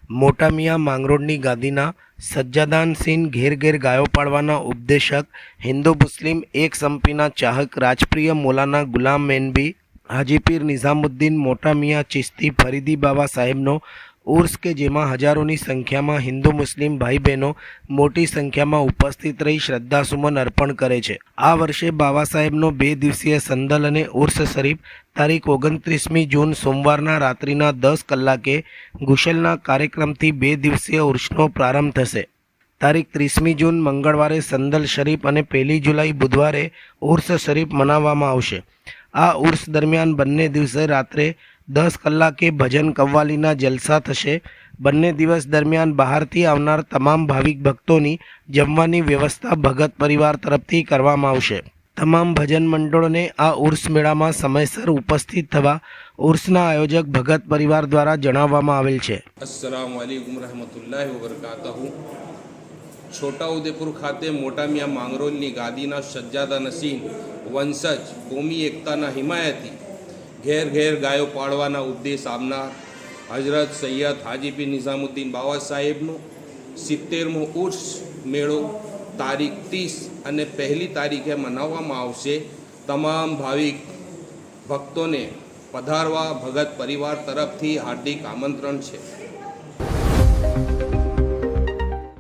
મોટા મિયાં માંગરોળની ગાદીના સજ્જાદાન સીન ઘેર ઘેર ગાયો પાડવાના ઉપદેશક હિન્દુ મુસ્લિમ એક સંપીના ચાહક રાજપ્રિય મૌલાના ગુલામ મેનબી હાજીપીર નિઝામુદ્દીન મોટા મિયાં ચિશ્તી ફરીદી બાવા સાહેબનો ઉર્સ કે જેમાં હજારોની સંખ્યામાં હિન્દુ મુસ્લિમ ભાઈ બહેનો મોટી સંખ્યામાં ઉપસ્થિત રહી શ્રદ્ધાસુમન અર્પણ કરે છે। આ વર્ષે બાવા સાહેબનો 2 દિવસીય સંદલ અને ઉર્સ શરીફ તારીખ 29મી જૂન સોમવારના રાત્રિના 10 કલાકે ગુશલના કાર્યક્રમથી 2 દિવસીય ઉર્સનો પ્રારંભ થશે। તારીખ 30મી જૂન મંગળવારે સંદલ શરીફ અને 1 જુલાઈ બુધવારે ઉર્સ શરીફ મનાવવામાં આવશે। આ ઉર્સ દરમિયાન બંને દિવસે રાત્રે 10 કલાકે ભજન કવ્વાલીના જલસા થશે। બંને દિવસ દરમિયાન બહારથી આવનાર તમામ ભાવિક ભક્તોની જમવાની વ્યવસ્થા ભગત પરિવાર તરફથી કરવામાં આવશે। તમામ ભજન મંડળોને આ ઉર્સ મેળામાં સમયસર ઉપસ્થિત થવા ઉર્સના આયોજક ભગત પરિવાર દ્વારા જણાવવામાં આવેલ છે। अस्सलाम वालेकुम रहमतुल्लाहि व बरकातहू। છોટાઉદેપુર ખાતે મોટા મિયાં માંગરોળની ગાદીના સજ્જાદા નસીન વંશજ કોમી એકતાના હિમાયતી ઘેર ઘેર ગાયો પાડવાના ઉદ્દેશ આપનાર હજરત સૈયદ હાજીપીર નિઝામુદ્દીન બાવા સાહેબનો 70મો ઉર્સ મેળો તારીખ 30 અને 1 તારીખે મનાવવામાં આવશે। તમામ ભાવિક ભક્તોને પધારવા ભગત પરિવાર તરફથી હાર્દિક આમંત્રણ છે।